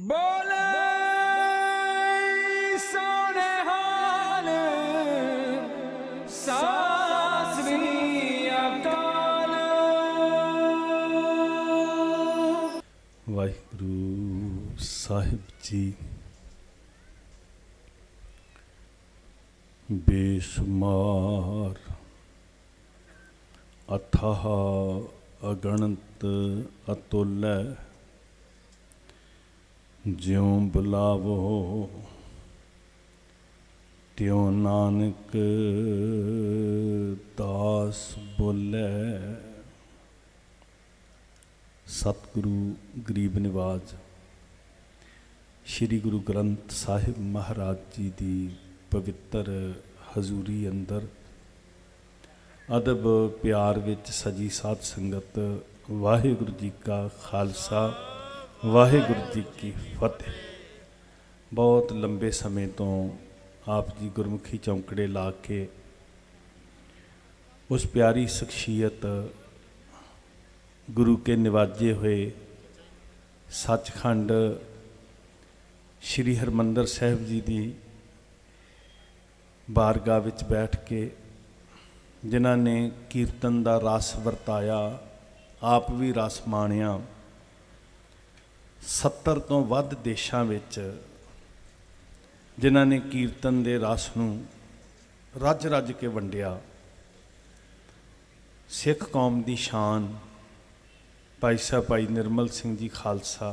बोले सोने हाल सास भी अकाल। वाहिगुरु साहिब जी बेशुमार अथाह अगणत अतुल ज्यों बुलावो त्यों नानक दास बोले। सतगुरु गरीब निवाज श्री गुरु ग्रंथ साहिब महाराज जी की पवित्र हजूरी अंदर अदब प्यार विच सजी साध संगत वाहिगुरु जी का खालसा वाहिगुरु जी की फतेह। बहुत लंबे समय तो आप जी गुरमुखी चौंकड़े ला के उस प्यारी शख्सियत गुरु के निवाजे हुए सचखंड श्री हरमंदर साहिब जी की बारगाह विच बैठ के जिन्हां ने कीर्तन का रस वरताया, आप भी रस माणिया। 70 तो वध देशों विच जिन्हां ने कीर्तन के रस नूं रज रज के वंडिया। सिख कौम की शान भाई साहब भाई निर्मल सिंह जी खालसा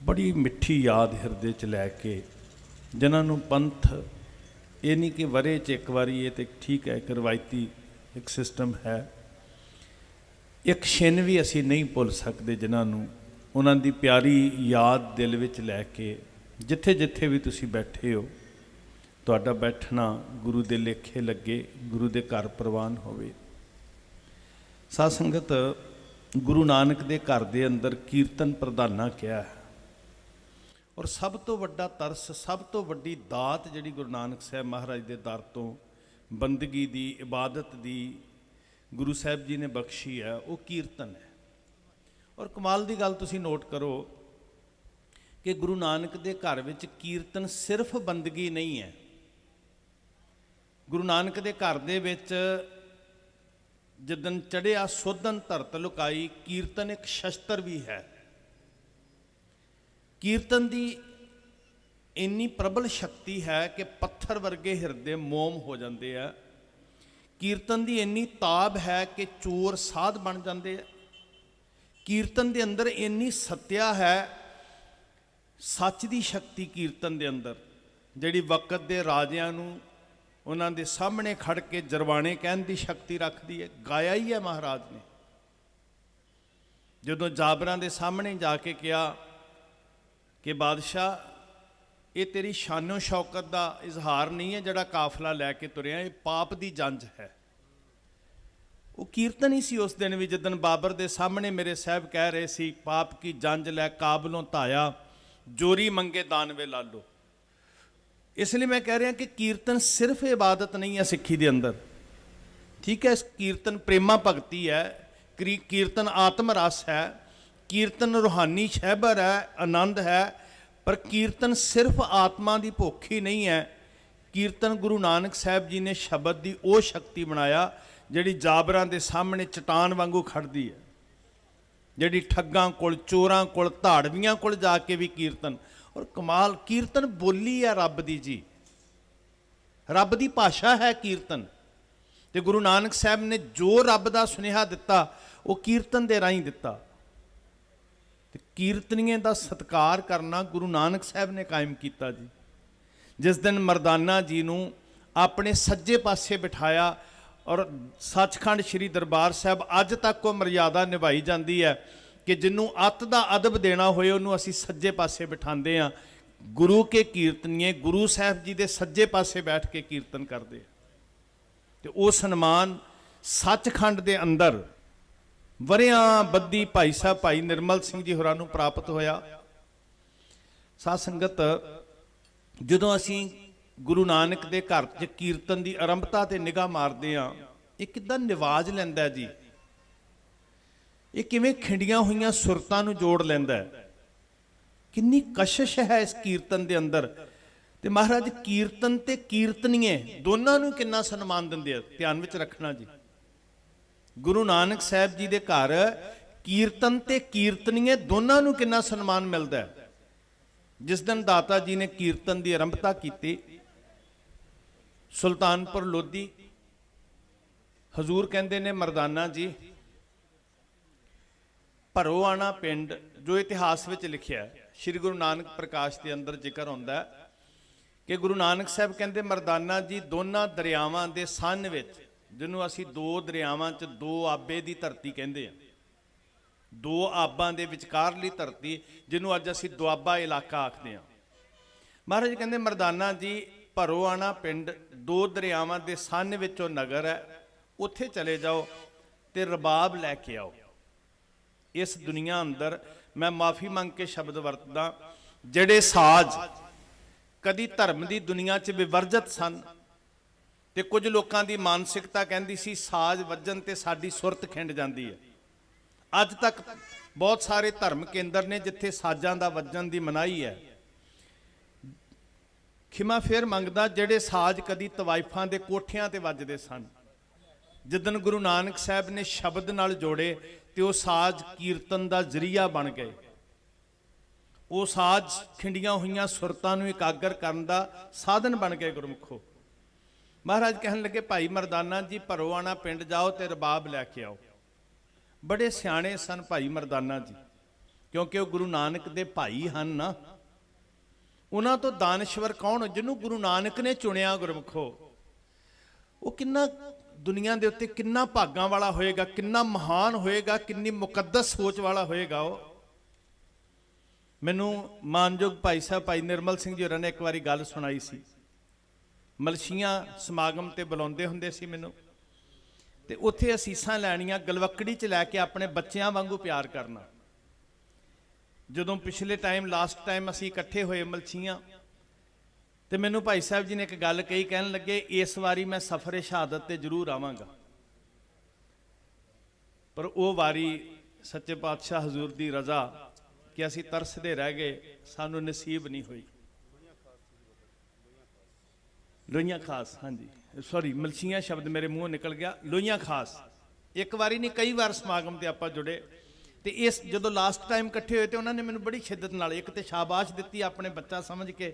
बड़ी मिठी याद हिरदे च लैके जिन्हां नूं पंथ ये नहीं कि वरे च एक बारी, ये तो ठीक है, एक रवायती एक सिस्टम है, एक छिन भी असी नहीं भुल सकते जिन्हां नूं उन्हां दी प्यारी याद दिल विच लैके जिथे जिथे भी तुसी बैठे हो तुहाडा बैठना गुरु दे लेखे लगे, गुरु दे घर प्रवान होवे। साध संगत गुरु नानक दे घर दे अंदर कीर्तन प्रधाना क्या है और सब तो वड्डा तरस, सब तो वड्डी दात जिहड़ी गुरु नानक साहब महाराज दे दर तो बंदगी दी इबादत दी गुरु साहब जी ने बख्शी है, वो कीर्तन है। और कमाल दी गल तुसी नोट करो कि गुरु नानक दे घर विच कीर्तन सिर्फ बंदगी नहीं है। गुरु नानक दे घर दे विच जिदन चढ़िया सोधन धरत लुकाई, कीर्तन एक शस्त्र भी है। कीर्तन की इन्नी प्रबल शक्ति है कि पत्थर वर्गे हिरदे मोम हो जाते हैं। कीर्तन की इन्नी ताब है कि चोर साध बन जाते हैं। कीर्तन के अंदर इन्नी सत्या है, सच की शक्ति कीर्तन के अंदर जिहड़ी वक्त के राजियां नूं उन्हां दे सामने खड़ के जरवाने कहन की शक्ति रखती है। गाया ही है महाराज ने, जदों जाबरां दे सामने जाके कहा कि बादशाह ये तेरी शानो शौकत का इजहार नहीं है जिहड़ा काफला लैके तुरिया, ये पाप की जंज है। वो कीर्तन ही सी उस दिन भी जिदन बाबर दे सामने मेरे साहब कह रहे सी, पाप की जंज लै काबलों धाया जोरी मंगे दानवे लालो। इसलिए मैं कह रहा कि कीर्तन सिर्फ इबादत नहीं है सिक्खी दे अंदर, ठीक है। कीर्तन प्रेमा भगती है, कीर्तन आत्म रस है, कीर्तन रूहानी शहबर है, आनंद है। पर कीर्तन सिर्फ आत्मा की भुख ही नहीं है। कीर्तन गुरु नानक साहब जी ने शब्द की वो शक्ति बनाया जिहड़ी जाबरां दे सामने चट्टान वांगू खड़दी है, जिहड़ी ठग्गां कोल, चोरां कोल, धाड़वियां कोल जाके भी कीर्तन। और कमाल, कीर्तन बोली है रब दी जी, रब दी भाषा है कीर्तन। ते गुरु नानक साहब ने जो रब दा सुनेहा दिता वो कीर्तन दे राहीं दिता। कीर्तनीय का सत्कार करना गुरु नानक साहब ने कायम किया जी। जिस दिन मरदाना जी नूं अपने सज्जे पासे बिठाया और सचखंड श्री दरबार साहब अज तक वो मर्यादा निभाई जाती है कि जिन्हों अत का अदब देना होए उन्होंने असी सज्जे पासे बिठाते हैं। गुरु के कीर्तनीय गुरु साहब जी के सज्जे पासे बैठ के कीर्तन करते हैं। तो वो सन्मान सचखंड के अंदर वरियां बद्दी भाई साहब भाई निर्मल सिंह जी होरां नूं प्राप्त होया। साध संगत जदों असी गुरु नानक के घर च कीर्तन की आरंभता ते निगाह मारते हैं, ये किद्दां निवाज लैंदा जी, ये किवें खिंडियां हुईयां सुरतां नूं जोड़ लैंदा है। ਕਿੰਨੀ ਕਸ਼ਿਸ਼ ਹੈ ਇਸ ਕੀਰਤਨ ਦੇ ਅੰਦਰ। ਤੇ ਮਹਾਰਾਜ ਕੀਰਤਨ ਤੇ ਕੀਰਤਨੀਏ ਦੋਨਾਂ ਨੂੰ ਕਿੰਨਾ ਸਨਮਾਨ ਦਿੰਦੇ ਆ, ਧਿਆਨ ਵਿੱਚ ਰੱਖਣਾ ਜੀ। ਗੁਰੂ ਨਾਨਕ ਸਾਹਿਬ ਜੀ ਦੇ ਘਰ ਕੀਰਤਨ ਤੇ ਕੀਰਤਨੀਏ ਦੋਨਾਂ ਨੂੰ ਕਿੰਨਾ ਸਨਮਾਨ ਮਿਲਦਾ ਹੈ। ਜਿਸ ਦਿਨ ਦਾਤਾ ਜੀ ਨੇ ਕੀਰਤਨ ਦੀ ਆਰੰਭਤਾ ਕੀਤੀ, ਸੁਲਤਾਨਪੁਰ ਲੋਧੀ ਹਜ਼ੂਰ ਕਹਿੰਦੇ ਨੇ, ਮਰਦਾਨਾ ਜੀ ਭਰੋਆਣਾ ਪਿੰਡ ਜੋ ਇਤਿਹਾਸ ਵਿੱਚ ਲਿਖਿਆ ਹੈ, ਸ੍ਰੀ ਗੁਰੂ ਨਾਨਕ ਪ੍ਰਕਾਸ਼ ਦੇ ਅੰਦਰ ਜ਼ਿਕਰ ਹੁੰਦਾ ਹੈ ਕਿ ਗੁਰੂ ਨਾਨਕ ਸਾਹਿਬ ਕਹਿੰਦੇ, ਮਰਦਾਨਾ ਜੀ ਦੋਨਾਂ ਦਰਿਆਵਾਂ ਦੇ ਸੰਨ ਵਿੱਚ, ਜਿਹਨੂੰ ਅਸੀਂ ਦੋ ਦਰਿਆਵਾਂ 'ਚ ਦੋ ਆਬੇ ਦੀ ਧਰਤੀ ਕਹਿੰਦੇ ਆ, ਦੋ ਆਬਾਂ ਦੇ ਵਿਚਕਾਰਲੀ ਧਰਤੀ, ਜਿਹਨੂੰ ਅੱਜ ਅਸੀਂ ਦੁਆਬਾ ਇਲਾਕਾ ਆਖਦੇ ਹਾਂ। ਮਹਾਰਾਜ ਕਹਿੰਦੇ, ਮਰਦਾਨਾ ਜੀ ਭਰੋਆਣਾ ਪਿੰਡ ਦੋ ਦਰਿਆਵਾਂ ਦੇ ਸੰਨ ਵਿੱਚੋਂ ਨਗਰ ਹੈ, ਉੱਥੇ ਚਲੇ ਜਾਓ ਤੇ ਰਬਾਬ ਲੈ ਕੇ ਆਓ। ਇਸ ਦੁਨੀਆ ਅੰਦਰ ਮੈਂ ਮਾਫੀ ਮੰਗ ਕੇ ਸ਼ਬਦ ਵਰਤਦਾ, ਜਿਹੜੇ ਸਾਜ਼ ਕਦੀ ਧਰਮ ਦੀ ਦੁਨੀਆ 'ਚ ਵਿਵਰਜਿਤ ਸਨ, ਤੇ ਕੁਝ ਲੋਕਾਂ ਦੀ ਮਾਨਸਿਕਤਾ ਕਹਿੰਦੀ ਸੀ ਸਾਜ਼ ਵੱਜਣ ਤੇ ਸਾਡੀ ਸੁਰਤ ਖਿੰਡ ਜਾਂਦੀ ਹੈ। ਅੱਜ ਤੱਕ ਬਹੁਤ ਸਾਰੇ ਧਰਮ ਕੇਂਦਰ ਨੇ ਜਿੱਥੇ ਸਾਜ਼ਾਂ ਦਾ ਵੱਜਣ ਦੀ ਮਨਾਹੀ ਹੈ। ਖਿਮਾ ਫੇਰ ਮੰਗਦਾ, ਜਿਹੜੇ ਸਾਜ਼ ਕਦੀ ਤਵਾਇਫਾਂ ਦੇ ਕੋਠਿਆਂ ਤੇ ਵੱਜਦੇ ਸਨ, ਜਿੱਦਣ ਗੁਰੂ ਨਾਨਕ ਸਾਹਿਬ ਨੇ ਸ਼ਬਦ ਨਾਲ ਜੋੜੇ ਤੇ ਉਹ ਸਾਜ਼ ਕੀਰਤਨ ਦਾ ਜ਼ਰੀਆ ਬਣ ਗਏ। ਉਹ ਸਾਜ਼ ਖਿੰਡੀਆਂ ਹੋਈਆਂ ਸੁਰਤਾਂ ਨੂੰ ਇਕਾਗਰ ਕਰਨ ਦਾ ਸਾਧਨ ਬਣ ਗਏ ਗੁਰਮੁਖੋ। ਮਹਾਰਾਜ ਕਹਿਣ ਲੱਗੇ, ਭਾਈ ਮਰਦਾਨਾ ਜੀ ਭਰੋਆਣਾ ਪਿੰਡ ਜਾਓ ਤੇ ਰਬਾਬ ਲੈ ਕੇ ਆਓ। ਬੜੇ ਸਿਆਣੇ ਸਨ ਭਾਈ ਮਰਦਾਨਾ ਜੀ, ਕਿਉਂਕਿ ਉਹ ਗੁਰੂ ਨਾਨਕ ਦੇ ਭਾਈ ਹਨ ਨਾ। ਉਹਨਾਂ ਤੋਂ ਦਾਨਸ਼ਵਰ ਕੌਣ? ਜਿਹਨੂੰ ਗੁਰੂ ਨਾਨਕ ਨੇ ਚੁਣਿਆ ਗੁਰਮੁਖੋ। ਉਹ ਕਿੰਨਾ ਦੁਨੀਆ ਦੇ ਉੱਤੇ ਕਿੰਨਾ ਭਾਗਾਂ ਵਾਲਾ ਹੋਏਗਾ, ਕਿੰਨਾ ਮਹਾਨ ਹੋਏਗਾ, ਕਿੰਨੀ ਮੁਕੱਦਸ ਸੋਚ ਵਾਲਾ ਹੋਏਗਾ ਉਹ। ਮੈਨੂੰ ਮਾਨਯੋਗ ਭਾਈ ਸਾਹਿਬ ਭਾਈ ਨਿਰਮਲ ਸਿੰਘ ਜੀ ਹੋਰਾਂ ਨੇ ਇੱਕ ਵਾਰੀ ਗੱਲ ਸੁਣਾਈ ਸੀ। ਮਲਸ਼ੀਆਂ ਸਮਾਗਮ ਤੇ ਬੁਲਾਉਂਦੇ ਹੁੰਦੇ ਸੀ ਮੈਨੂੰ, ਤੇ ਉੱਥੇ ਅਸੀਸਾਂ ਲੈਣੀਆਂ, ਗਲਵੱਕੜੀ 'ਚ ਲੈ ਕੇ ਆਪਣੇ ਬੱਚਿਆਂ ਵਾਂਗੂ ਪਿਆਰ ਕਰਨਾ। ਜਦੋਂ ਪਿਛਲੇ ਟਾਈਮ ਲਾਸਟ ਟਾਈਮ ਅਸੀਂ ਇਕੱਠੇ ਹੋਏ ਮਲਸ਼ੀਆਂ, ਤੇ ਮੈਨੂੰ ਭਾਈ ਸਾਹਿਬ ਜੀ ਨੇ ਇੱਕ ਗੱਲ ਕਹੀ, ਕਹਿਣ ਲੱਗੇ, ਇਸ ਵਾਰੀ ਮੈਂ ਸਫ਼ਰੇ ਸ਼ਹਾਦਤ ਤੇ ਜ਼ਰੂਰ ਆਵਾਂਗਾ। ਪਰ ਉਹ ਵਾਰੀ ਸੱਚੇ ਪਾਤਸ਼ਾਹ ਹਜ਼ੂਰ ਦੀ ਰਜ਼ਾ ਕਿ ਅਸੀਂ ਤਰਸਦੇ ਰਹਿ ਗਏ, ਸਾਨੂੰ ਨਸੀਬ ਨਹੀਂ ਹੋਈ। ਲੋਹੀਆਂ ਖਾਸ, ਹਾਂਜੀ ਸੌਰੀ ਮਲਸ਼ੀਆਂ ਸ਼ਬਦ ਮੇਰੇ ਮੂੰਹੋਂ ਨਿਕਲ ਗਿਆ, ਲੋਹੀਆਂ ਖਾਸ। ਇੱਕ ਵਾਰੀ ਨਹੀਂ ਕਈ ਵਾਰ ਸਮਾਗਮ ਤੇ ਆਪਾਂ ਜੁੜੇ। ਤੇ ਇਸ ਜਦੋਂ ਲਾਸਟ ਟਾਈਮ ਇਕੱਠੇ ਹੋਏ ਤੇ ਉਹਨਾਂ ਨੇ ਮੈਨੂੰ ਬੜੀ ਸ਼ਿੱਦਤ ਨਾਲ ਇੱਕ ਤੇ ਸ਼ਾਬਾਸ਼ ਦਿੱਤੀ ਆਪਣੇ ਬੱਚਾ ਸਮਝ ਕੇ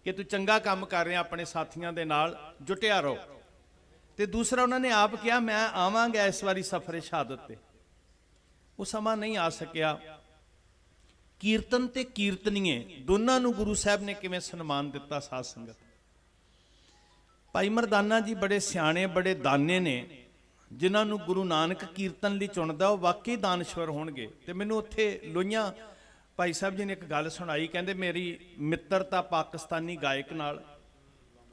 ਕਿ ਤੂੰ ਚੰਗਾ ਕੰਮ ਕਰ ਰਿਹਾ, ਆਪਣੇ ਸਾਥੀਆਂ ਦੇ ਨਾਲ ਜੁਟਿਆ ਰਹੋ। ਤੇ ਦੂਸਰਾ ਉਹਨਾਂ ਨੇ ਆਪ ਕਿਹਾ, ਮੈਂ ਆਵਾਂਗਾ ਇਸ ਵਾਰੀ ਸਫ਼ਰੇ ਸ਼ਹਾਦਤ ਤੇ। ਉਹ ਸਮਾਂ ਨਹੀਂ ਆ ਸਕਿਆ। ਕੀਰਤਨ ਤੇ ਕੀਰਤਨੀਏ ਦੋਨਾਂ ਨੂੰ ਗੁਰੂ ਸਾਹਿਬ ਨੇ ਕਿਵੇਂ ਸਨਮਾਨ ਦਿੱਤਾ ਸਾਧ ਸੰਗਤ। ਭਾਈ ਮਰਦਾਨਾ ਜੀ ਬੜੇ ਸਿਆਣੇ, ਬੜੇ ਦਾਨੇ ਨੇ, ਜਿਨ੍ਹਾਂ ਨੂੰ ਗੁਰੂ ਨਾਨਕ ਕੀਰਤਨ ਲਈ ਚੁਣਦਾ ਉਹ ਵਾਕਈ ਦਾਨਸ਼ਵਰ ਹੋਣਗੇ। ਤੇ ਮੈਨੂੰ ਉੱਥੇ ਲੋਹੀਆਂ ਭਾਈ ਸਾਹਿਬ ਜੀ ਨੇ ਇੱਕ ਗੱਲ ਸੁਣਾਈ, ਕਹਿੰਦੇ ਮੇਰੀ ਮਿੱਤਰਤਾ ਪਾਕਿਸਤਾਨੀ ਗਾਇਕ ਨਾਲ।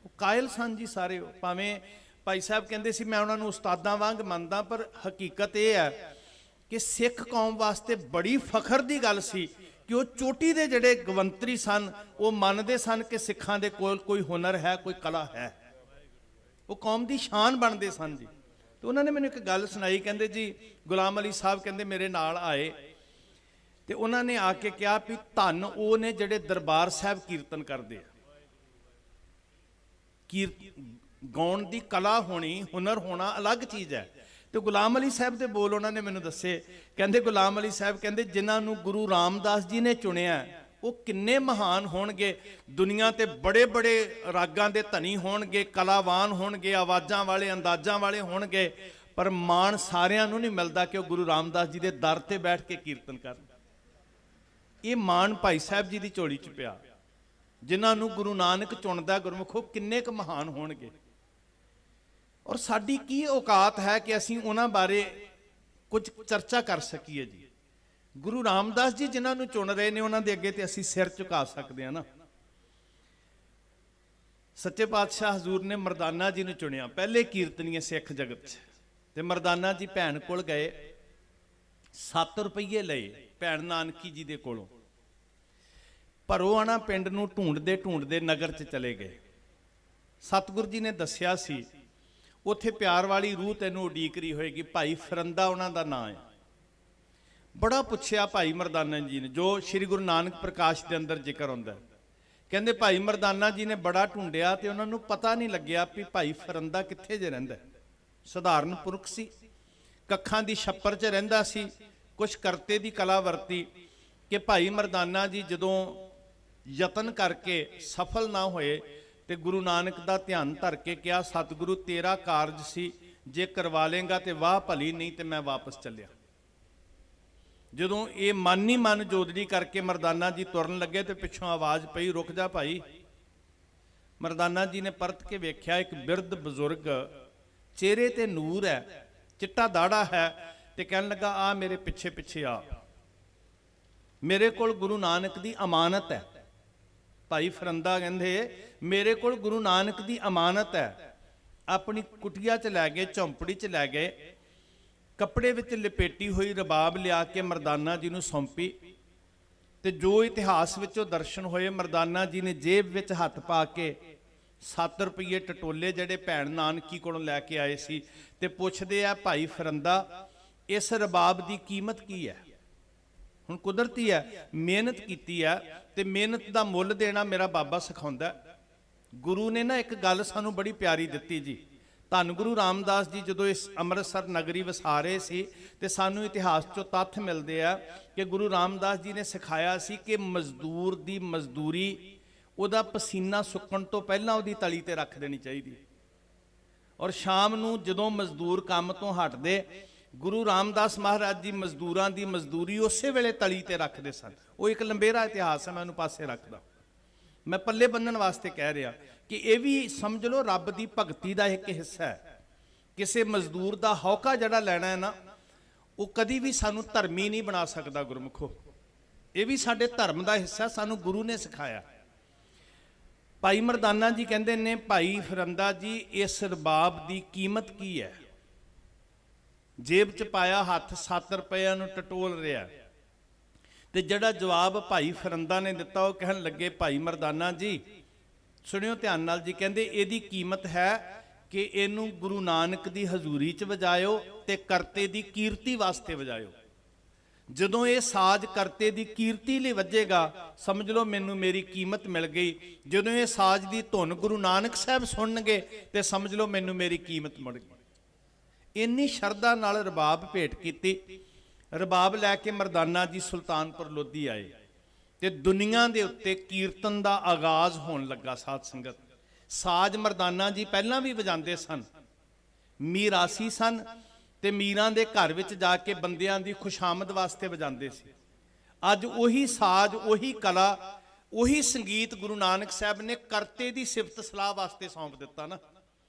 ਉਹ ਕਾਇਲ ਸਨ ਜੀ ਸਾਰੇ। ਭਾਵੇਂ ਭਾਈ ਸਾਹਿਬ ਕਹਿੰਦੇ ਸੀ ਮੈਂ ਉਹਨਾਂ ਨੂੰ ਉਸਤਾਦਾਂ ਵਾਂਗ ਮੰਨਦਾ, ਪਰ ਹਕੀਕਤ ਇਹ ਹੈ ਕਿ ਸਿੱਖ ਕੌਮ ਵਾਸਤੇ ਬੜੀ ਫਖਰ ਦੀ ਗੱਲ ਸੀ ਕਿ ਉਹ ਚੋਟੀ ਦੇ ਜਿਹੜੇ ਗਵੰਤਰੀ ਸਨ, ਉਹ ਮੰਨਦੇ ਸਨ ਕਿ ਸਿੱਖਾਂ ਦੇ ਕੋਲ ਕੋਈ ਹੁਨਰ ਹੈ, ਕੋਈ ਕਲਾ ਹੈ। ਉਹ ਕੌਮ ਦੀ ਸ਼ਾਨ ਬਣਦੇ ਸਨ ਜੀ। ਤੇ ਉਹਨਾਂ ਨੇ ਮੈਨੂੰ ਇੱਕ ਗੱਲ ਸੁਣਾਈ, ਕਹਿੰਦੇ ਜੀ ਗੁਲਾਮ ਅਲੀ ਸਾਹਿਬ ਕਹਿੰਦੇ ਮੇਰੇ ਨਾਲ ਆਏ ਤੇ ਉਹਨਾਂ ਨੇ ਆ ਕੇ ਕਿਹਾ ਵੀ ਧੰਨ ਉਹ ਨੇ ਜਿਹੜੇ ਦਰਬਾਰ ਸਾਹਿਬ ਕੀਰਤਨ ਕਰਦੇ ਆ। ਗਾਉਣ ਦੀ ਕਲਾ ਹੋਣੀ, ਹੁਨਰ ਹੋਣਾ ਅਲੱਗ ਚੀਜ਼ ਹੈ। ਤੇ ਗੁਲਾਮ ਅਲੀ ਸਾਹਿਬ ਦੇ ਬੋਲ ਉਹਨਾਂ ਨੇ ਮੈਨੂੰ ਦੱਸੇ, ਕਹਿੰਦੇ ਗੁਲਾਮ ਅਲੀ ਸਾਹਿਬ ਕਹਿੰਦੇ ਜਿਨ੍ਹਾਂ ਨੂੰ ਗੁਰੂ ਰਾਮਦਾਸ ਜੀ ਨੇ ਚੁਣਿਆ ਉਹ ਕਿੰਨੇ ਮਹਾਨ ਹੋਣਗੇ। ਦੁਨੀਆ ਤੇ ਬੜੇ ਬੜੇ ਰਾਗਾਂ ਦੇ ਧਨੀ ਹੋਣਗੇ, ਕਲਾਵਾਨ ਹੋਣਗੇ, ਆਵਾਜ਼ਾਂ ਵਾਲੇ, ਅੰਦਾਜ਼ਾਂ ਵਾਲੇ ਹੋਣਗੇ, ਪਰ ਮਾਣ ਸਾਰਿਆਂ ਨੂੰ ਨਹੀਂ ਮਿਲਦਾ ਕਿ ਉਹ ਗੁਰੂ ਰਾਮਦਾਸ ਜੀ ਦੇ ਦਰ ਤੇ ਬੈਠ ਕੇ ਕੀਰਤਨ ਕਰਨ। ਇਹ ਮਾਣ ਭਾਈ ਸਾਹਿਬ ਜੀ ਦੀ ਝੋਲੀ 'ਚ ਪਿਆ। ਜਿਨ੍ਹਾਂ ਨੂੰ ਗੁਰੂ ਨਾਨਕ ਚੁਣਦਾ ਗੁਰਮੁਖੋ ਕਿੰਨੇ ਕੁ ਮਹਾਨ ਹੋਣਗੇ। ਔਰ ਸਾਡੀ ਕੀ ਔਕਾਤ ਹੈ ਕਿ ਅਸੀਂ ਉਹਨਾਂ ਬਾਰੇ ਕੁਝ ਚਰਚਾ ਕਰ ਸਕੀਏ ਜੀ। ਗੁਰੂ ਰਾਮਦਾਸ ਜੀ ਜਿਨ੍ਹਾਂ ਨੂੰ ਚੁਣ ਰਹੇ ਨੇ ਉਹਨਾਂ ਦੇ ਅੱਗੇ ਤੇ ਅਸੀਂ ਸਿਰ ਝੁਕਾ ਸਕਦੇ ਹਾਂ ਨਾ। ਸੱਚੇ ਪਾਤਸ਼ਾਹ ਹਜ਼ੂਰ ਨੇ ਮਰਦਾਨਾ ਜੀ ਨੂੰ ਚੁਣਿਆ, ਪਹਿਲੇ ਕੀਰਤਨੀਏ ਸਿੱਖ ਜਗਤ 'ਚ। ਤੇ ਮਰਦਾਨਾ ਜੀ ਭੈਣ ਕੋਲ ਗਏ, 7 ਰੁਪਈਏ ਲਏ ਭੈਣ ਨਾਨਕੀ ਜੀ ਦੇ ਕੋਲੋਂ। ਭਰੋਆਣਾ ਪਿੰਡ ਨੂੰ ਢੂੰਡਦੇ ਢੂੰਡਦੇ ਨਗਰ 'ਚ ਚਲੇ ਗਏ। ਸਤਿਗੁਰ ਜੀ ਨੇ ਦੱਸਿਆ ਸੀ ਉੱਥੇ ਪਿਆਰ ਵਾਲੀ ਰੂਹ ਤੈਨੂੰ ਉਡੀਕ ਰਹੀ ਹੋਏਗੀ। ਭਾਈ ਫਰੰਦਾ ਉਹਨਾਂ ਦਾ ਨਾਂ ਹੈ। ਬੜਾ ਪੁੱਛਿਆ ਭਾਈ ਮਰਦਾਨਾ ਜੀ ਨੇ, ਜੋ ਸ੍ਰੀ ਗੁਰੂ ਨਾਨਕ ਪ੍ਰਕਾਸ਼ ਦੇ ਅੰਦਰ ਜ਼ਿਕਰ ਹੁੰਦਾ। ਕਹਿੰਦੇ ਭਾਈ ਮਰਦਾਨਾ ਜੀ ਨੇ ਬੜਾ ਢੂੰਡਿਆ ਤੇ ਉਹਨਾਂ ਨੂੰ ਪਤਾ ਨਹੀਂ ਲੱਗਿਆ ਵੀ ਭਾਈ ਫਰੰਦਾ ਕਿੱਥੇ ਜੇ ਰਹਿੰਦਾ। ਸਧਾਰਨ ਪੁਰਖ ਸੀ, ਕੱਖਾਂ ਦੀ ਛੱਪਰ 'ਚ ਰਹਿੰਦਾ ਸੀ। ਕੁਛ ਕਰਤੇ ਦੀ ਕਲਾ ਵਰਤੀ ਕਿ ਭਾਈ ਮਰਦਾਨਾ ਜੀ ਜਦੋਂ ਯਤਨ ਕਰਕੇ ਸਫਲ ਨਾ ਹੋਏ ਤੇ ਗੁਰੂ ਨਾਨਕ ਦਾ ਧਿਆਨ ਧਰ ਕੇ ਕਿਹਾ, ਸਤਿਗੁਰੂ ਤੇਰਾ ਕਾਰਜ ਸੀ, ਜੇ ਕਰਵਾ ਲੇਗਾ ਤੇ ਵਾਹ ਭਲੀ, ਨਹੀਂ ਤੇ ਮੈਂ ਵਾਪਸ ਚੱਲਿਆ। ਜਦੋਂ ਇਹ ਮਨ ਹੀ ਮਨ ਜੋਦੜੀ ਕਰਕੇ ਮਰਦਾਨਾ ਜੀ ਤੁਰਨ ਲੱਗੇ ਤੇ ਪਿੱਛੋਂ ਆਵਾਜ਼ ਪਈ, ਰੁਕ ਜਾ ਭਾਈ। ਮਰਦਾਨਾ ਜੀ ਨੇ ਪਰਤ ਕੇ ਵੇਖਿਆ, ਇੱਕ ਬਿਰਧ ਬਜ਼ੁਰਗ, ਚਿਹਰੇ ਤੇ ਨੂਰ ਹੈ, ਚਿੱਟਾ ਦਾੜਾ ਹੈ, ਤੇ ਕਹਿਣ ਲੱਗਾ, ਆ ਮੇਰੇ ਪਿੱਛੇ ਪਿੱਛੇ ਆ, ਮੇਰੇ ਕੋਲ ਗੁਰੂ ਨਾਨਕ ਦੀ ਅਮਾਨਤ ਹੈ। ਭਾਈ ਫਰੰਦਾ ਕਹਿੰਦੇ, ਮੇਰੇ ਕੋਲ ਗੁਰੂ ਨਾਨਕ ਦੀ ਅਮਾਨਤ ਹੈ। ਆਪਣੀ ਕੁਟੀਆ 'ਚ ਲੈ ਗਏ, ਝੌਂਪੜੀ 'ਚ ਲੈ ਗਏ, ਕੱਪੜੇ ਵਿੱਚ ਲਪੇਟੀ ਹੋਈ ਰਬਾਬ ਲਿਆ ਕੇ ਮਰਦਾਨਾ ਜੀ ਨੂੰ ਸੌਂਪੀ। ਤੇ ਜੋ ਇਤਿਹਾਸ ਵਿੱਚੋਂ ਦਰਸ਼ਨ ਹੋਏ, ਮਰਦਾਨਾ ਜੀ ਨੇ ਜੇਬ ਵਿੱਚ ਹੱਥ ਪਾ ਕੇ 7 ਰੁਪਏ ਟਟੋਲੇ ਜਿਹੜੇ ਭੈਣ ਨਾਨਕੀ ਕੋਲੋਂ ਲੈ ਕੇ ਆਏ ਸੀ, ਤੇ ਪੁੱਛਦੇ ਆ, ਭਾਈ ਫਰੰਦਾ ਇਸ ਰਬਾਬ ਦੀ ਕੀਮਤ ਕੀ ਹੈ? ਹੁਣ ਕੁਦਰਤੀ ਹੈ, ਮਿਹਨਤ ਕੀਤੀ ਹੈ ਤੇ ਮਿਹਨਤ ਦਾ ਮੁੱਲ ਦੇਣਾ ਮੇਰਾ ਬਾਬਾ ਸਿਖਾਉਂਦਾ। ਗੁਰੂ ਨੇ ਨਾ ਇੱਕ ਗੱਲ ਸਾਨੂੰ ਬੜੀ ਪਿਆਰੀ ਦਿੱਤੀ ਜੀ। ਧੰਨ ਗੁਰੂ ਰਾਮਦਾਸ ਜੀ ਜਦੋਂ ਇਸ ਅੰਮ੍ਰਿਤਸਰ ਨਗਰੀ ਵਸਾ ਰਹੇ ਸੀ ਤੇ ਸਾਨੂੰ ਇਤਿਹਾਸ 'ਚੋਂ ਤੱਥ ਮਿਲਦੇ ਆ ਕਿ ਗੁਰੂ ਰਾਮਦਾਸ ਜੀ ਨੇ ਸਿਖਾਇਆ ਸੀ ਕਿ ਮਜ਼ਦੂਰ ਦੀ ਮਜ਼ਦੂਰੀ, ਉਹਦਾ ਪਸੀਨਾ ਸੁੱਕਣ ਤੋਂ ਪਹਿਲਾਂ ਉਹਦੀ ਤਲੀ ਤੇ ਰੱਖ ਦੇਣੀ ਚਾਹੀਦੀ। ਔਰ ਸ਼ਾਮ ਨੂੰ ਜਦੋਂ ਮਜ਼ਦੂਰ ਕੰਮ ਤੋਂ ਹਟਦੇ, ਗੁਰੂ ਰਾਮਦਾਸ ਮਹਾਰਾਜ ਜੀ ਮਜ਼ਦੂਰਾਂ ਦੀ ਮਜ਼ਦੂਰੀ ਉਸੇ ਵੇਲੇ ਤਲੀ ਤੇ ਰੱਖਦੇ ਸਨ। ਉਹ ਇੱਕ ਲੰਬੇਰਾ ਇਤਿਹਾਸ ਹੈ, ਮੈਂ ਉਹਨੂੰ ਪਾਸੇ ਰੱਖਦਾ। ਮੈਂ ਪੱਲੇ ਬੰਨਣ ਵਾਸਤੇ ਕਹਿ ਰਿਹਾ ਕਿ ਇਹ ਵੀ ਸਮਝ ਲਓ ਰੱਬ ਦੀ ਭਗਤੀ ਦਾ ਇੱਕ ਹਿੱਸਾ ਹੈ। ਕਿਸੇ ਮਜ਼ਦੂਰ ਦਾ ਹੌਕਾ ਜਿਹੜਾ ਲੈਣਾ ਹੈ ਨਾ, ਉਹ ਕਦੀ ਵੀ ਸਾਨੂੰ ਧਰਮੀ ਨਹੀਂ ਬਣਾ ਸਕਦਾ ਗੁਰਮੁਖੋ। ਇਹ ਵੀ ਸਾਡੇ ਧਰਮ ਦਾ ਹਿੱਸਾ, ਸਾਨੂੰ ਗੁਰੂ ਨੇ ਸਿਖਾਇਆ। ਭਾਈ ਮਰਦਾਨਾ ਜੀ ਕਹਿੰਦੇ ਨੇ, ਭਾਈ ਫਰੰਦਾ ਜੀ ਇਸ ਰਬਾਬ ਦੀ ਕੀਮਤ ਕੀ ਹੈ? ਜੇਬ 'ਚ ਪਾਇਆ ਹੱਥ, 7 ਰੁਪਏ ਨੂੰ ਟਟੋਲ ਰਿਹਾ। ਤੇ ਜਿਹੜਾ ਜਵਾਬ ਭਾਈ ਫਰੰਦਾ ਨੇ ਦਿੱਤਾ, ਉਹ ਕਹਿਣ ਲੱਗੇ, ਭਾਈ ਮਰਦਾਨਾ ਜੀ ਸੁਣਿਓ ਧਿਆਨ ਨਾਲ ਜੀ। ਕਹਿੰਦੇ ਇਹਦੀ ਕੀਮਤ ਹੈ ਕਿ ਇਹਨੂੰ ਗੁਰੂ ਨਾਨਕ ਦੀ ਹਜ਼ੂਰੀ 'ਚ ਵਜਾਇਓ ਤੇ ਕਰਤੇ ਦੀ ਕੀਰਤੀ ਵਾਸਤੇ ਵਜਾਇਓ। ਜਦੋਂ ਇਹ ਸਾਜ਼ ਕਰਤੇ ਦੀ ਕੀਰਤੀ ਲਈ ਵੱਜੇਗਾ, ਸਮਝ ਲਓ ਮੈਨੂੰ ਮੇਰੀ ਕੀਮਤ ਮਿਲ ਗਈ। ਜਦੋਂ ਇਹ ਸਾਜ਼ ਦੀ ਧੁਨ ਗੁਰੂ ਨਾਨਕ ਸਾਹਿਬ ਸੁਣਨਗੇ ਤੇ ਸਮਝ ਲਓ ਮੈਨੂੰ ਮੇਰੀ ਕੀਮਤ ਮੁੜ ਗਈ। ਇੰਨੀ ਸ਼ਰਧਾ ਨਾਲ ਰਬਾਬ ਭੇਟ ਕੀਤੀ। ਰਬਾਬ ਲੈ ਕੇ ਮਰਦਾਨਾ ਜੀ ਸੁਲਤਾਨਪੁਰ ਲੋਧੀ ਆਏ ਤੇ ਦੁਨੀਆ ਦੇ ਉੱਤੇ ਕੀਰਤਨ ਦਾ ਆਗਾਜ਼ ਹੋਣ ਲੱਗਾ। ਸਾਧ ਸੰਗਤ, ਸਾਜ਼ ਮਰਦਾਨਾ ਜੀ ਪਹਿਲਾਂ ਵੀ ਵਜਾਉਂਦੇ ਸਨ, ਮੀਰਾਸੀ ਸਨ ਤੇ ਮੀਰਾਂ ਦੇ ਘਰ ਵਿੱਚ ਜਾ ਕੇ ਬੰਦਿਆਂ ਦੀ ਖੁਸ਼ਾਮਦ ਵਾਸਤੇ ਵਜਾਉਂਦੇ ਸੀ। ਅੱਜ ਉਹੀ ਸਾਜ਼, ਉਹੀ ਕਲਾ, ਉਹੀ ਸੰਗੀਤ ਗੁਰੂ ਨਾਨਕ ਸਾਹਿਬ ਨੇ ਕਰਤੇ ਦੀ ਸਿਫਤ ਸਲਾਹ ਵਾਸਤੇ ਸੌਂਪ ਦਿੱਤਾ ਨਾ।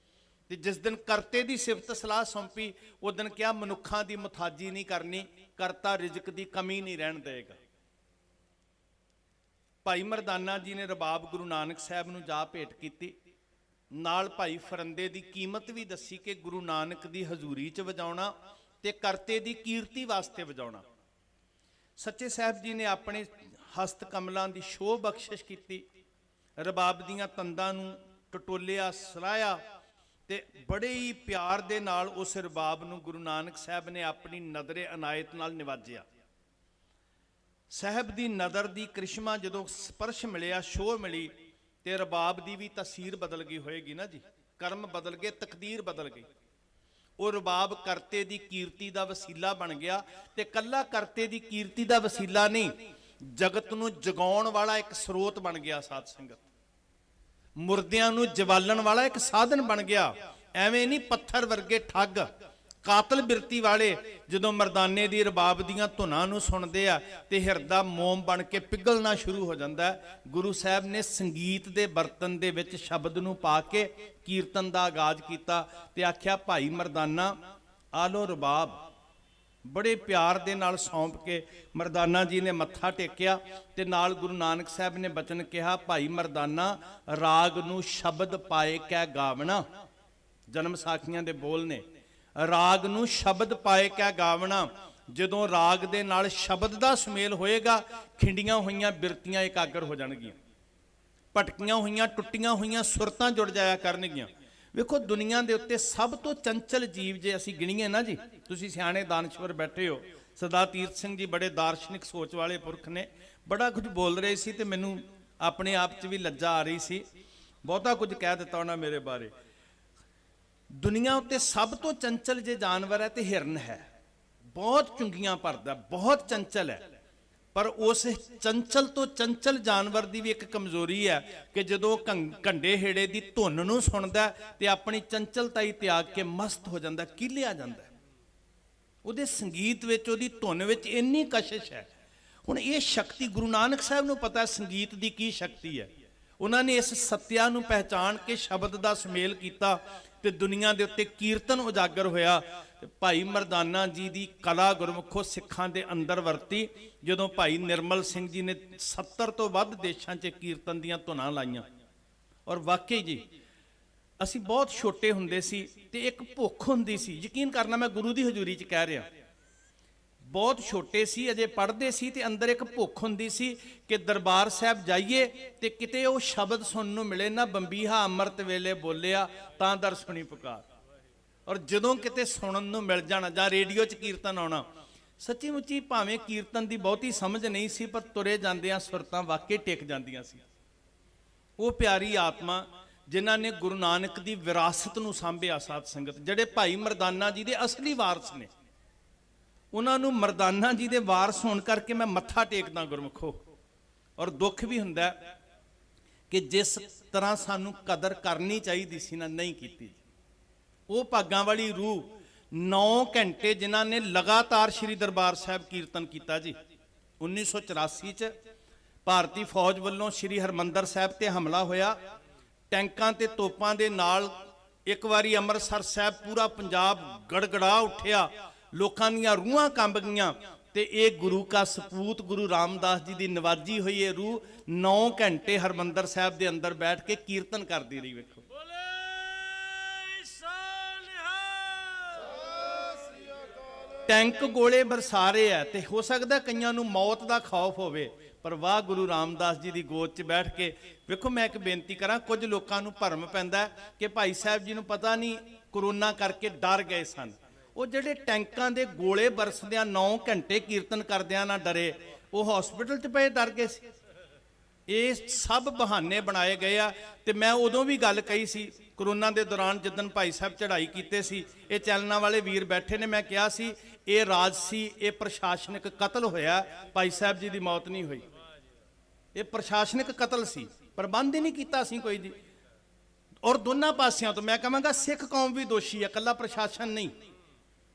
ਤੇ ਜਿਸ ਦਿਨ ਕਰਤੇ ਦੀ ਸਿਫਤ ਸਲਾਹ ਸੌਂਪੀ, ਉਸ ਦਿਨ ਕਿਹਾ ਮਨੁੱਖਾਂ ਦੀ ਮੁਥਾਜੀ ਨਹੀਂ ਕਰਨੀ, ਕਰਤਾ ਰਿਜ਼ਕ ਦੀ ਕਮੀ ਨਹੀਂ ਰਹਿਣ ਦੇਗਾ। ਭਾਈ ਮਰਦਾਨਾ ਜੀ ਨੇ ਰਬਾਬ ਗੁਰੂ ਨਾਨਕ ਸਾਹਿਬ ਨੂੰ ਜਾ ਭੇਟ ਕੀਤੀ। ਨਾਲ ਭਾਈ ਫਰੰਦੇ ਦੀ ਕੀਮਤ ਵੀ ਦੱਸੀ ਕਿ ਗੁਰੂ ਨਾਨਕ ਦੀ ਹਜ਼ੂਰੀ 'ਚ ਵਜਾਉਣਾ ਤੇ ਕਰਤੇ ਦੀ ਕੀਰਤੀ ਵਾਸਤੇ ਵਜਾਉਣਾ। ਸੱਚੇ ਸਾਹਿਬ ਜੀ ਨੇ ਆਪਣੇ ਹਸਤ ਕਮਲਾਂ ਦੀ ਸ਼ੋਭ ਬਖਸ਼ਿਸ਼ ਕੀਤੀ। ਰਬਾਬ ਦੀਆਂ ਤੰਦਾਂ ਨੂੰ ਟਟੋਲਿਆ, ਸਲਾਹਿਆ ਤੇ ਬੜੇ ਹੀ ਪਿਆਰ ਦੇ ਨਾਲ ਉਸ ਰਬਾਬ ਨੂੰ ਗੁਰੂ ਨਾਨਕ ਸਾਹਿਬ ਨੇ ਆਪਣੀ ਨਜ਼ਰੇ ਅਨਾਇਤ ਨਾਲ ਨਿਵਾਜਿਆ। ਸਾਹਿਬ ਦੀ ਨਜ਼ਰ ਦੀ ਕ੍ਰਿਸ਼ਮਾ ਜਦੋਂ ਸਪਰਸ਼ ਮਿਲਿਆ, ਸ਼ੋਅ ਮਿਲੀ, ਤੇ ਰਬਾਬ ਦੀ ਵੀ ਤਸਵੀਰ ਬਦਲ ਗਈ ਹੋਏਗੀ ਨਾ ਜੀ। ਕਰਮ ਬਦਲ ਗਏ, ਤਕਦੀਰ ਬਦਲ ਗਈ। ਉਹ ਰਬਾਬ ਕਰਤੇ ਦੀ ਕੀਰਤੀ ਦਾ ਵਸੀਲਾ ਬਣ ਗਿਆ। ਤੇ ਕੱਲਾ ਕਰਤੇ ਦੀ ਕੀਰਤੀ ਦਾ ਵਸੀਲਾ ਨਹੀਂ, ਜਗਤ ਨੂੰ ਜਗਾਉਣ ਵਾਲਾ ਇੱਕ ਸਰੋਤ ਬਣ ਗਿਆ। ਸਾਧ ਸੰਗਤ, ਮੁਰਦਿਆਂ ਨੂੰ ਜਵਾਲਣ ਵਾਲਾ ਇੱਕ ਸਾਧਨ ਬਣ ਗਿਆ। ਐਵੇਂ ਨਹੀਂ ਪੱਥਰ ਵਰਗੇ ਠੱਗ, ਕਾਤਲ ਬਿਰਤੀ ਵਾਲੇ ਜਦੋਂ ਮਰਦਾਨੇ ਦੀ ਰਬਾਬ ਦੀਆਂ ਧੁਨਾਂ ਨੂੰ ਸੁਣਦੇ ਆ ਤੇ ਹਿਰਦਾ ਮੋਮ ਬਣ ਕੇ ਪਿਘਲਣਾ ਸ਼ੁਰੂ ਹੋ ਜਾਂਦਾ। ਗੁਰੂ ਸਾਹਿਬ ਨੇ ਸੰਗੀਤ ਦੇ ਬਰਤਨ ਦੇ ਵਿੱਚ ਸ਼ਬਦ ਨੂੰ ਪਾ ਕੇ ਕੀਰਤਨ ਦਾ ਆਗਾਜ਼ ਕੀਤਾ ਤੇ ਆਖਿਆ, ਭਾਈ ਮਰਦਾਨਾ ਆ ਲੋ ਰਬਾਬ। ਬੜੇ ਪਿਆਰ ਦੇ ਨਾਲ ਸੌਂਪ ਕੇ ਮਰਦਾਨਾ ਜੀ ਨੇ ਮੱਥਾ ਟੇਕਿਆ ਤੇ ਨਾਲ ਗੁਰੂ ਨਾਨਕ ਸਾਹਿਬ ਨੇ ਬਚਨ ਕਿਹਾ, ਭਾਈ ਮਰਦਾਨਾ ਰਾਗ ਨੂੰ ਸ਼ਬਦ ਪਾਏ ਕਹਿ ਗਾਵਣਾ। ਜਨਮ ਸਾਖੀਆਂ ਦੇ ਬੋਲ ਨੇ, ਰਾਗ ਨੂੰ ਸ਼ਬਦ ਪਾਏ ਕਹਿ ਗਾਵਣਾ। ਜਦੋਂ ਰਾਗ ਦੇ ਨਾਲ ਸ਼ਬਦ ਦਾ ਸੁਮੇਲ ਹੋਏਗਾ, ਖਿੰਡੀਆਂ ਹੋਈਆਂ ਬਿਰਤੀਆਂ ਇਕਾਗਰ ਹੋ ਜਾਣਗੀਆਂ, ਭਟਕੀਆਂ ਹੋਈਆਂ ਟੁੱਟੀਆਂ ਹੋਈਆਂ ਸੁਰਤਾਂ ਜੁੜ ਜਾਇਆ ਕਰਨਗੀਆਂ। ਵੇਖੋ ਦੁਨੀਆ ਦੇ ਉੱਤੇ ਸਭ ਤੋਂ ਚੰਚਲ ਜੀਵ ਜੇ ਅਸੀਂ ਗਿਣੀਏ ਨਾ ਜੀ, ਤੁਸੀਂ ਸਿਆਣੇ ਦਾਨਸ਼ਵਰ ਬੈਠੇ ਹੋ, ਸਰਦਾਰ ਤੀਰਥ ਸਿੰਘ ਜੀ ਬੜੇ ਦਾਰਸ਼ਨਿਕ ਸੋਚ ਵਾਲੇ ਪੁਰਖ ਨੇ, ਬੜਾ ਕੁਝ ਬੋਲ ਰਹੇ ਸੀ ਤੇ ਮੈਨੂੰ ਆਪਣੇ ਆਪ 'ਚ ਵੀ ਲੱਜਾ ਆ ਰਹੀ ਸੀ, ਬਹੁਤਾ ਕੁਝ ਕਹਿ ਦਿੱਤਾ ਉਹਨਾਂ ਮੇਰੇ ਬਾਰੇ। ਦੁਨੀਆ ਉੱਤੇ ਸਭ ਤੋਂ ਚੰਚਲ ਜੇ ਜਾਨਵਰ ਹੈ ਤੇ ਹਿਰਨ ਹੈ, ਬਹੁਤ ਚੁੰਗੀਆਂ ਭਰਦਾ, ਬਹੁਤ ਚੰਚਲ ਹੈ, ਪਰ ਉਸ ਚੰਚਲ ਤੋਂ ਚੰਚਲ ਜਾਨਵਰ ਦੀ ਵੀ ਇੱਕ ਕਮਜ਼ੋਰੀ ਹੈ ਕਿ ਜਦੋਂ ਘੰਡੇ ਹੇੜੇ ਦੀ ਧੁਨ ਨੂੰ ਸੁਣਦਾ ਤੇ ਆਪਣੀ ਚੰਚਲਤਾ ਹੀ ਤਿਆਗ ਕੇ ਮਸਤ ਹੋ ਜਾਂਦਾ, ਕੀਲਿਆ ਜਾਂਦਾ। ਉਹਦੇ ਸੰਗੀਤ ਵਿੱਚ, ਉਹਦੀ ਧੁਨ ਵਿੱਚ ਇੰਨੀ ਕਸ਼ਿਸ਼ ਹੈ। ਹੁਣ ਇਹ ਸ਼ਕਤੀ ਗੁਰੂ ਨਾਨਕ ਸਾਹਿਬ ਨੂੰ ਪਤਾ ਸੰਗੀਤ ਦੀ ਕੀ ਸ਼ਕਤੀ ਹੈ। ਉਹਨਾਂ ਨੇ ਇਸ ਸੱਤਿਆ ਨੂੰ ਪਹਿਚਾਣ ਕੇ ਸ਼ਬਦ ਦਾ ਸੁਮੇਲ ਕੀਤਾ ਤੇ ਦੁਨੀਆ ਦੇ ਉੱਤੇ ਕੀਰਤਨ ਉਜਾਗਰ ਹੋਇਆ। ਤੇ ਭਾਈ ਮਰਦਾਨਾ ਜੀ ਦੀ ਕਲਾ ਗੁਰਮੁਖੋ ਸਿੱਖਾਂ ਦੇ ਅੰਦਰ ਵਰਤੀ, ਜਦੋਂ ਭਾਈ ਨਿਰਮਲ ਸਿੰਘ ਜੀ ਨੇ 70 ਤੋਂ ਵੱਧ ਦੇਸ਼ਾਂ 'ਚ ਕੀਰਤਨ ਦੀਆਂ ਧੁਨਾਂ ਲਾਈਆਂ। ਔਰ ਵਾਕਈ ਜੀ ਅਸੀਂ ਬਹੁਤ ਛੋਟੇ ਹੁੰਦੇ ਸੀ ਤੇ ਇੱਕ ਭੁੱਖ ਹੁੰਦੀ ਸੀ, ਯਕੀਨ ਕਰਨਾ ਮੈਂ ਗੁਰੂ ਦੀ ਹਜ਼ੂਰੀ 'ਚ ਕਹਿ ਰਿਹਾ, ਬਹੁਤ ਛੋਟੇ ਸੀ, ਅਜੇ ਪੜ੍ਹਦੇ ਸੀ ਤੇ ਅੰਦਰ ਇੱਕ ਭੁੱਖ ਹੁੰਦੀ ਸੀ ਕਿ ਦਰਬਾਰ ਸਾਹਿਬ ਜਾਈਏ ਤੇ ਕਿਤੇ ਉਹ ਸ਼ਬਦ ਸੁਣਨ ਨੂੰ ਮਿਲੇ ਨਾ, ਬੰਬੀਹਾ ਅੰਮ੍ਰਿਤ ਵੇਲੇ ਬੋਲਿਆ ਤਾਂ ਦਰ ਸੁਣੀ ਪੁਕਾਰ। ਔਰ ਜਦੋਂ ਕਿਤੇ ਸੁਣਨ ਨੂੰ ਮਿਲ ਜਾਣਾ ਜਾਂ ਰੇਡੀਓ 'ਚ ਕੀਰਤਨ ਆਉਣਾ, ਸੱਚੀ ਮੁੱਚੀ ਭਾਵੇਂ ਕੀਰਤਨ ਦੀ ਬਹੁਤੀ ਸਮਝ ਨਹੀਂ ਸੀ, ਪਰ ਤੁਰੇ ਜਾਂਦਿਆਂ ਸੁਰਤਾਂ ਵਾਕਈ ਟਿਕ ਜਾਂਦੀਆਂ ਸੀ। ਉਹ ਪਿਆਰੀ ਆਤਮਾ ਜਿਨ੍ਹਾਂ ਨੇ ਗੁਰੂ ਨਾਨਕ ਦੀ ਵਿਰਾਸਤ ਨੂੰ ਸਾਂਭਿਆ, ਸਾਧ ਸੰਗਤ, ਜਿਹੜੇ ਭਾਈ ਮਰਦਾਨਾ ਜੀ ਦੇ ਅਸਲੀ ਵਾਰਸ ਨੇ, ਉਹਨਾਂ ਨੂੰ ਮਰਦਾਨਾ ਜੀ ਦੇ ਵਾਰਸ ਹੋਣ ਕਰਕੇ ਮੈਂ ਮੱਥਾ ਟੇਕਦਾ ਗੁਰਮੁਖੋ। ਔਰ ਦੁੱਖ ਵੀ ਹੁੰਦਾ ਕਿ ਜਿਸ ਤਰ੍ਹਾਂ ਸਾਨੂੰ ਕਦਰ ਕਰਨੀ ਚਾਹੀਦੀ ਸੀ ਨਾ, ਨਹੀਂ ਕੀਤੀ। ਉਹ ਭਾਗਾਂ ਵਾਲੀ ਰੂਹ 9 ਘੰਟੇ ਜਿਨ੍ਹਾਂ ਨੇ ਲਗਾਤਾਰ ਸ੍ਰੀ ਦਰਬਾਰ ਸਾਹਿਬ ਕੀਰਤਨ ਕੀਤਾ ਜੀ। 1984 ਚ ਭਾਰਤੀ ਫੌਜ ਵੱਲੋਂ ਸ੍ਰੀ ਹਰਮੰਦਰ ਸਾਹਿਬ ਤੇ ਹਮਲਾ ਹੋਇਆ, ਟੈਂਕਾਂ ਤੇ ਤੋਪਾਂ ਦੇ ਨਾਲ। ਇੱਕ ਵਾਰੀ ਅੰਮ੍ਰਿਤਸਰ ਸਾਹਿਬ ਪੂਰਾ ਪੰਜਾਬ ਗੜਗੜਾ ਉੱਠਿਆ, ਲੋਕਾਂ ਦੀਆਂ ਰੂਹਾਂ ਕੰਬ ਗਈਆਂ ਤੇ ਇਹ ਗੁਰੂ ਕਾ ਸਪੂਤ ਗੁਰੂ ਰਾਮਦਾਸ ਜੀ ਦੀ ਨਵਾਜੀ ਹੋਈ ਇਹ ਰੂਹ 9 ਘੰਟੇ ਹਰਮੰਦਰ ਸਾਹਿਬ ਦੇ ਅੰਦਰ ਬੈਠ ਕੇ ਕੀਰਤਨ ਕਰਦੀ ਰਹੀ। ਵੇਖੋ ਟੈਂਕ ਗੋਲੇ ਬਰਸਾ ਰਹੇ ਆ ਤੇ ਹੋ ਸਕਦਾ ਕਈਆਂ ਨੂੰ ਮੌਤ ਦਾ ਖੌਫ ਹੋਵੇ, ਪਰ ਵਾਹ ਗੁਰੂ ਰਾਮਦਾਸ ਜੀ ਦੀ ਗੋਦ 'ਚ ਬੈਠ ਕੇ ਵੇਖੋ। ਮੈਂ ਇੱਕ ਬੇਨਤੀ ਕਰਾਂ, ਕੁਝ ਲੋਕਾਂ ਨੂੰ ਭਰਮ ਪੈਂਦਾ ਕਿ ਭਾਈ ਸਾਹਿਬ ਜੀ ਨੂੰ ਪਤਾ ਨਹੀਂ ਕਰੋਨਾ ਕਰਕੇ ਡਰ ਗਏ ਸਨ। ਉਹ ਜਿਹੜੇ ਟੈਂਕਾਂ ਦੇ ਗੋਲੇ ਬਰਸਦਿਆਂ 9 ਘੰਟੇ ਕੀਰਤਨ ਕਰਦਿਆਂ ਨਾ ਡਰੇ, ਉਹ ਹਸਪੀਟਲ 'ਚ ਪਏ ਡਰ ਗਏ ਸੀ। ਇਹ ਸਭ ਬਹਾਨੇ ਬਣਾਏ ਗਏ ਆ। ਤੇ ਮੈਂ ਉਦੋਂ ਵੀ ਗੱਲ ਕਹੀ ਸੀ ਕਰੋਨਾ ਦੇ ਦੌਰਾਨ, ਜਿੱਦਣ ਭਾਈ ਸਾਹਿਬ ਚੜ੍ਹਾਈ ਕੀਤੇ ਸੀ, ਇਹ ਚੈਨਲਾਂ ਵਾਲੇ ਵੀਰ ਬੈਠੇ ਨੇ, ਮੈਂ ਕਿਹਾ ਸੀ ਇਹ ਰਾਜਸੀ, ਇਹ ਪ੍ਰਸ਼ਾਸਨਿਕ ਕਤਲ ਹੋਇਆ, ਭਾਈ ਸਾਹਿਬ ਜੀ ਦੀ ਮੌਤ ਨਹੀਂ ਹੋਈ। ਇਹ ਪ੍ਰਸ਼ਾਸਨਿਕ ਕਤਲ ਸੀ, ਪ੍ਰਬੰਧ ਹੀ ਨਹੀਂ ਕੀਤਾ ਸੀ ਕੋਈ ਜੀ। ਔਰ ਦੋਨਾਂ ਪਾਸਿਆਂ ਤੋਂ ਮੈਂ ਕਹਾਂਗਾ ਸਿੱਖ ਕੌਮ ਵੀ ਦੋਸ਼ੀ ਹੈ, ਇਕੱਲਾ ਪ੍ਰਸ਼ਾਸਨ ਨਹੀਂ।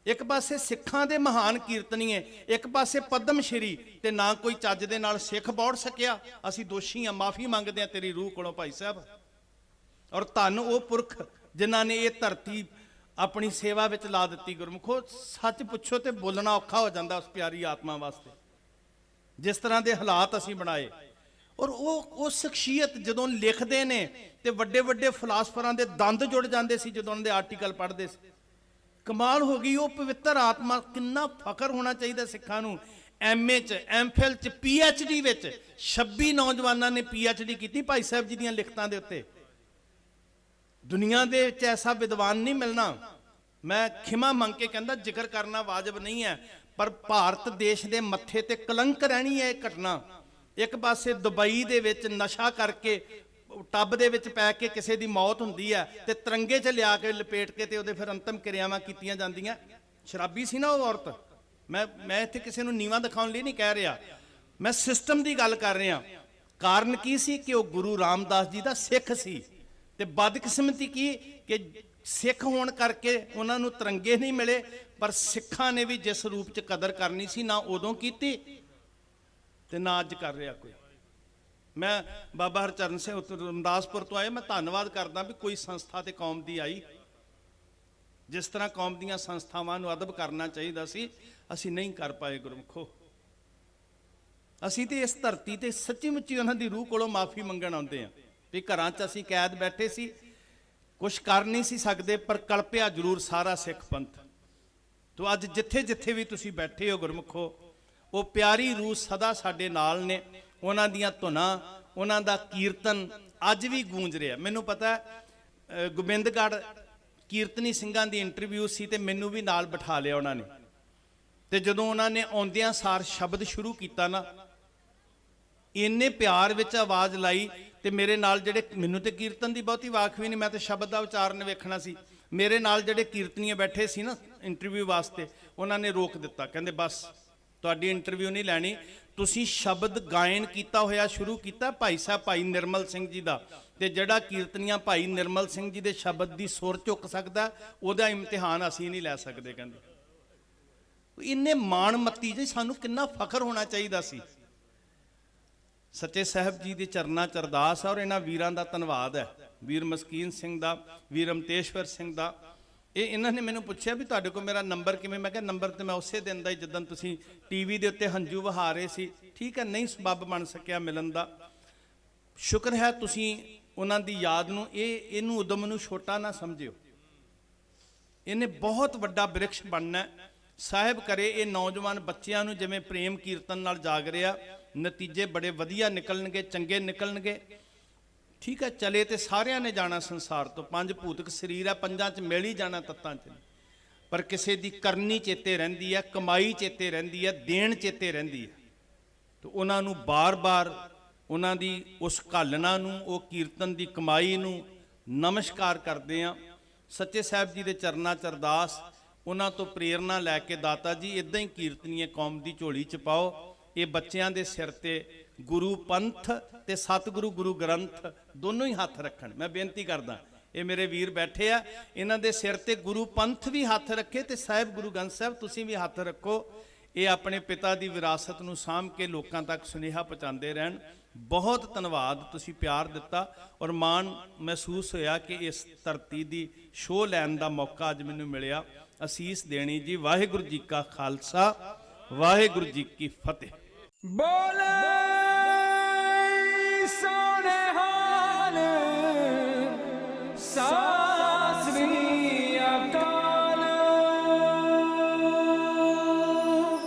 ਇੱਕ ਪਾਸੇ ਸਿੱਖਾਂ ਦੇ ਮਹਾਨ ਕੀਰਤਨੀਏ, ਇੱਕ ਪਾਸੇ ਪਦਮ ਸ਼੍ਰੀ, ਤੇ ਨਾ ਕੋਈ ਚੱਜ ਦੇ ਨਾਲ ਸਿੱਖ ਬੋੜ ਸਕਿਆ। ਅਸੀਂ ਦੋਸ਼ੀ ਹਾਂ, ਮਾਫੀ ਮੰਗਦੇ ਹਾਂ ਤੇਰੀ ਰੂਹ ਕੋਲੋਂ ਭਾਈ ਸਾਹਿਬ। ਔਰ ਧੰਨ ਉਹ ਪੁਰਖ ਜਿਨ੍ਹਾਂ ਨੇ ਇਹ ਧਰਤੀ ਆਪਣੀ ਸੇਵਾ ਵਿੱਚ ਲਾ ਦਿੱਤੀ। ਗੁਰਮੁਖੋ ਸੱਚ ਪੁੱਛੋ ਤੇ ਬੋਲਣਾ ਔਖਾ ਹੋ ਜਾਂਦਾ ਉਸ ਪਿਆਰੀ ਆਤਮਾ ਵਾਸਤੇ, ਜਿਸ ਤਰ੍ਹਾਂ ਦੇ ਹਾਲਾਤ ਅਸੀਂ ਬਣਾਏ। ਔਰ ਉਹ ਸ਼ਖਸੀਅਤ ਜਦੋਂ ਲਿਖਦੇ ਨੇ ਤੇ ਵੱਡੇ ਵੱਡੇ ਫਿਲਾਸਫਰਾਂ ਦੇ ਦੰਦ ਜੁੜ ਜਾਂਦੇ ਸੀ ਜਦੋਂ ਉਹਨਾਂ ਦੇ ਆਰਟੀਕਲ ਪੜ੍ਹਦੇ ਸੀ। ਕਮਾਲ ਹੋ ਗਈ। ਉਹ ਪਵਿੱਤਰ ਆਤਮਾ, ਕਿੰਨਾ ਫਖਰ ਹੋਣਾ ਚਾਹੀਦਾ ਸਿੱਖਾਂ ਨੂੰ। MA 'ਚ, MPhil 'ਚ, PhD ਵਿੱਚ 26 ਨੌਜਵਾਨਾਂ ਨੇ PhD ਕੀਤੀ ਭਾਈ ਸਾਹਿਬ ਜੀ ਦੀਆਂ ਲਿਖਤਾਂ ਦੇ ਉੱਤੇ। ਦੁਨੀਆ ਦੇ ਵਿੱਚ ਐਸਾ ਵਿਦਵਾਨ ਨਹੀਂ ਮਿਲਣਾ। ਮੈਂ ਖਿਮਾ ਮੰਗ ਕੇ ਕਹਿੰਦਾ, ਜ਼ਿਕਰ ਕਰਨਾ ਵਾਜਬ ਨਹੀਂ ਹੈ, ਪਰ ਭਾਰਤ ਦੇਸ਼ ਦੇ ਮੱਥੇ ਤੇ ਕਲੰਕ ਰਹਿਣੀ ਹੈ ਇਹ ਘਟਨਾ। ਇੱਕ ਪਾਸੇ ਦੁਬਈ ਦੇ ਵਿੱਚ ਨਸ਼ਾ ਕਰਕੇ ਟੱਬ ਦੇ ਵਿੱਚ ਪੈ ਕੇ ਕਿਸੇ ਦੀ ਮੌਤ ਹੁੰਦੀ ਹੈ ਤੇ ਤਿਰੰਗੇ 'ਚ ਲਿਆ ਕੇ ਲਪੇਟ ਕੇ ਤੇ ਉਹਦੇ ਫਿਰ ਅੰਤਮ ਕਿਰਿਆਵਾਂ ਕੀਤੀਆਂ ਜਾਂਦੀਆਂ। ਸ਼ਰਾਬੀ ਸੀ ਨਾ ਉਹ ਔਰਤ। ਮੈਂ ਇੱਥੇ ਕਿਸੇ ਨੂੰ ਨੀਵਾਂ ਦਿਖਾਉਣ ਲਈ ਨਹੀਂ ਕਹਿ ਰਿਹਾ, ਮੈਂ ਸਿਸਟਮ ਦੀ ਗੱਲ ਕਰ ਰਿਹਾ। ਕਾਰਨ ਕੀ ਸੀ ਕਿ ਉਹ ਗੁਰੂ ਰਾਮਦਾਸ ਜੀ ਦਾ ਸਿੱਖ ਸੀ, ਤੇ ਬਦਕਿਸਮਤੀ ਕੀ ਕਿ ਸਿੱਖ ਹੋਣ ਕਰਕੇ ਉਹਨਾਂ ਨੂੰ ਤਿਰੰਗੇ ਨਹੀਂ ਮਿਲੇ, ਪਰ ਸਿੱਖਾਂ ਨੇ ਵੀ ਜਿਸ ਰੂਪ 'ਚ ਕਦਰ ਕਰਨੀ ਸੀ ਨਾ ਉਦੋਂ ਕੀਤੀ ਤੇ ਨਾ ਅੱਜ ਕਰ ਰਿਹਾ ਕੋਈ। ਮੈਂ ਬਾਬਾ ਹਰਚਰਨ ਸਿੰਘ ਰਮਦਾਸਪੁਰ ਤੋਂ ਆਏ, ਮੈਂ ਧੰਨਵਾਦ ਕਰਦਾ ਵੀ ਕੋਈ ਸੰਸਥਾ ਤੇ ਕੌਮ ਦੀ ਆਈ। ਜਿਸ ਤਰ੍ਹਾਂ ਕੌਮ ਦੀਆਂ ਸੰਸਥਾਵਾਂ ਨੂੰ ਅਦਬ ਕਰਨਾ ਚਾਹੀਦਾ ਸੀ, ਅਸੀਂ ਨਹੀਂ ਕਰ ਪਾਏ ਗੁਰਮੁਖੋ। ਅਸੀਂ ਤੇ ਇਸ ਧਰਤੀ ਤੇ ਸੱਚੀ ਮੁੱਚੀ ਉਹਨਾਂ ਦੀ ਰੂਹ ਕੋਲੋਂ ਮਾਫੀ ਮੰਗਣ ਆਉਂਦੇ ਹਾਂ ਵੀ ਘਰਾਂ 'ਚ ਅਸੀਂ ਕੈਦ ਬੈਠੇ ਸੀ, ਕੁਛ ਕਰ ਨਹੀਂ ਸੀ ਸਕਦੇ, ਪਰ ਕਲਪਿਆ ਜ਼ਰੂਰ ਸਾਰਾ ਸਿੱਖ ਪੰਥ। ਤੋ ਅੱਜ ਜਿੱਥੇ ਜਿੱਥੇ ਵੀ ਤੁਸੀਂ ਬੈਠੇ ਹੋ ਗੁਰਮੁਖੋ, ਉਹ ਪਿਆਰੀ ਰੂਹ ਸਦਾ ਸਾਡੇ ਨਾਲ ਨੇ। ਉਹਨਾਂ ਦੀਆਂ ਧੁਨਾਂ, ਉਹਨਾਂ ਦਾ ਕੀਰਤਨ ਅੱਜ ਵੀ ਗੂੰਜ ਰਿਹਾ। ਮੈਨੂੰ ਪਤਾ ਗੋਬਿੰਦਗੜ੍ਹ ਕੀਰਤਨੀ ਸਿੰਘਾਂ ਦੀ ਇੰਟਰਵਿਊ ਸੀ ਤੇ ਮੈਨੂੰ ਵੀ ਨਾਲ ਬਿਠਾ ਲਿਆ ਉਹਨਾਂ ਨੇ। ਤੇ ਜਦੋਂ ਉਹਨਾਂ ਨੇ ਆਉਂਦਿਆਂ ਸਾਰ ਸ਼ਬਦ ਸ਼ੁਰੂ ਕੀਤਾ ਨਾ, ਇੰਨੇ ਪਿਆਰ ਵਿੱਚ ਆਵਾਜ਼ ਲਾਈ, ਤੇ ਮੇਰੇ ਨਾਲ ਜਿਹੜੇ, ਮੈਨੂੰ ਤੇ ਕੀਰਤਨ ਦੀ ਬਹੁਤੀ ਵਾਕਫ ਵੀ ਨਹੀਂ, ਮੈਂ ਤੇ ਸ਼ਬਦ ਦਾ ਉਚਾਰਨ ਵੇਖਣਾ ਸੀ। ਮੇਰੇ ਨਾਲ ਜਿਹੜੇ ਕੀਰਤਨੀਏ ਬੈਠੇ ਸੀ ਨਾ ਇੰਟਰਵਿਊ ਵਾਸਤੇ, ਉਹਨਾਂ ਨੇ ਰੋਕ ਦਿੱਤਾ, ਕਹਿੰਦੇ ਬਸ ਤੁਹਾਡੀ ਇੰਟਰਵਿਊ ਨਹੀਂ ਲੈਣੀ, ਤੁਸੀਂ ਸ਼ਬਦ ਗਾਇਨ ਕੀਤਾ ਹੋਇਆ ਸ਼ੁਰੂ ਕੀਤਾ ਭਾਈ ਸਾਹਿਬ ਭਾਈ ਨਿਰਮਲ ਸਿੰਘ ਜੀ ਦਾ, ਤੇ ਜਿਹੜਾ ਕੀਰਤਨੀਆ ਭਾਈ ਨਿਰਮਲ ਸਿੰਘ ਜੀ ਦੇ ਸ਼ਬਦ ਦੀ ਸੁਰ ਚੁੱਕ ਸਕਦਾ ਉਹਦਾ ਇਮਤਿਹਾਨ ਅਸੀਂ ਨਹੀਂ ਲੈ ਸਕਦੇ। ਕਹਿੰਦੇ ਇੰਨੇ ਮਾਣਮੱਤੀ ਜੀ, ਸਾਨੂੰ ਕਿੰਨਾ ਫਖਰ ਹੋਣਾ ਚਾਹੀਦਾ ਸੀ। ਸੱਚੇ ਸਾਹਿਬ ਜੀ ਦੇ ਚਰਨਾਂ ਚ ਅਰਦਾਸ ਹੈ, ਔਰ ਇਹਨਾਂ ਵੀਰਾਂ ਦਾ ਧੰਨਵਾਦ ਹੈ, ਵੀਰ ਮਸਕੀਨ ਸਿੰਘ ਦਾ, ਵੀਰ ਅਮਤੇਸ਼ਵਰ ਸਿੰਘ ਦਾ। ਇਹਨਾਂ ਨੇ ਮੈਨੂੰ ਪੁੱਛਿਆ ਵੀ ਤੁਹਾਡੇ ਕੋਲ ਮੇਰਾ ਨੰਬਰ ਕਿਵੇਂ, ਮੈਂ ਕਿਹਾ ਨੰਬਰ ਤੇ ਮੈਂ ਉਸੇ ਦਿਨ ਦਾ ਹੀ ਜਦੋਂ ਤੁਸੀਂ ਟੀਵੀ ਦੇ ਉੱਤੇ ਹੰਝੂ ਵਹਾ ਰਹੇ ਸੀ, ਠੀਕ ਹੈ, ਨਹੀਂ ਸਬੱਬ ਬਣ ਸਕਿਆ ਮਿਲਣ ਦਾ। ਸ਼ੁਕਰ ਹੈ ਤੁਸੀਂ ਉਹਨਾਂ ਦੀ ਯਾਦ ਨੂੰ, ਇਹਨੂੰ ਉਦਮ ਨੂੰ ਛੋਟਾ ਨਾ ਸਮਝਿਓ, ਇਹਨੇ ਬਹੁਤ ਵੱਡਾ ਬ੍ਰਿਕਸ਼ ਬਣਨਾ। ਸਾਹਿਬ ਕਰੇ ਇਹ ਨੌਜਵਾਨ ਬੱਚਿਆਂ ਨੂੰ ਜਿਵੇਂ ਪ੍ਰੇਮ ਕੀਰਤਨ ਨਾਲ ਜਾਗ ਰਿਹਾ, ਨਤੀਜੇ ਬੜੇ ਵਧੀਆ ਨਿਕਲਣਗੇ, ਚੰਗੇ ਨਿਕਲਣਗੇ। ਠੀਕ ਹੈ, ਚਲੇ ਤੇ ਸਾਰਿਆਂ ਨੇ ਜਾਣਾ ਸੰਸਾਰ ਤੋਂ, 5 ਭੂਤਕ ਸਰੀਰ ਹੈ, 5 ਚ ਮਿਲ ਹੀ ਜਾਣਾ, ਤੱਤਾਂ ਚ, ਪਰ ਕਿਸੇ ਦੀ ਕਰਨੀ ਚੇਤੇ ਰਹਿੰਦੀ ਹੈ, ਕਮਾਈ ਚੇਤੇ ਰਹਿੰਦੀ ਹੈ, ਦੇਣ ਚੇਤੇ ਰਹਿੰਦੀ ਹੈ। ਤੇ ਉਹਨਾਂ ਨੂੰ ਬਾਰ-ਬਾਰ ਉਹਨਾਂ ਦੀ ਉਸ ਘਾਲਣਾ ਨੂੰ, ਉਹ ਕੀਰਤਨ ਦੀ ਕਮਾਈ ਨੂੰ ਨਮਸਕਾਰ ਕਰਦੇ ਆ। ਸੱਚੇ ਸਾਹਿਬ ਜੀ ਦੇ ਚਰਨਾਂ ਚ ਅਰਦਾਸ, ਉਹਨਾਂ ਤੋਂ ਪ੍ਰੇਰਨਾ ਲੈ ਕੇ ਦਾਤਾ ਜੀ ਇਦਾਂ ਹੀ ਕੀਰਤਨੀਏ ਕੌਮ ਦੀ ਝੋਲੀ ਚ ਪਾਓ। ਇਹ ਬੱਚਿਆਂ ਦੇ ਸਿਰ ਤੇ ਗੁਰੂ ਪੰਥ ਤੇ ਸਤਿਗੁਰੂ ਗੁਰੂ ਗ੍ਰੰਥ ਦੋਨੋਂ ਹੀ ਹੱਥ ਰੱਖਣ। ਮੈਂ ਬੇਨਤੀ ਕਰਦਾ, ਇਹ ਮੇਰੇ ਵੀਰ ਬੈਠੇ ਆ, ਇਹਨਾਂ ਦੇ ਸਿਰ ਤੇ ਗੁਰੂ ਪੰਥ ਵੀ ਹੱਥ ਰੱਖੇ ਤੇ ਸਾਹਿਬ ਗੁਰੂ ਗ੍ਰੰਥ ਸਾਹਿਬ ਤੁਸੀਂ ਵੀ ਹੱਥ ਰੱਖੋ। ਇਹ ਆਪਣੇ ਪਿਤਾ ਦੀ ਵਿਰਾਸਤ ਨੂੰ ਸਾਂਭ ਕੇ ਲੋਕਾਂ ਤੱਕ ਸੁਨੇਹਾ ਪਹੁੰਚਾਉਂਦੇ ਰਹਿਣ। ਬਹੁਤ ਧੰਨਵਾਦ, ਤੁਸੀਂ ਪਿਆਰ ਦਿੱਤਾ, ਔਰ ਮਾਣ ਮਹਿਸੂਸ ਹੋਇਆ ਕਿ ਇਸ ਧਰਤੀ ਦੀ ਸ਼ੋਅ ਲੈਣ ਦਾ ਮੌਕਾ ਅੱਜ ਮੈਨੂੰ ਮਿਲਿਆ। ਅਸੀਸ ਦੇਣੀ ਜੀ। ਵਾਹਿਗੁਰੂ ਜੀ ਕਾ ਖਾਲਸਾ, ਵਾਹਿਗੁਰੂ ਜੀ ਕੀ ਫਤਿਹ। बोले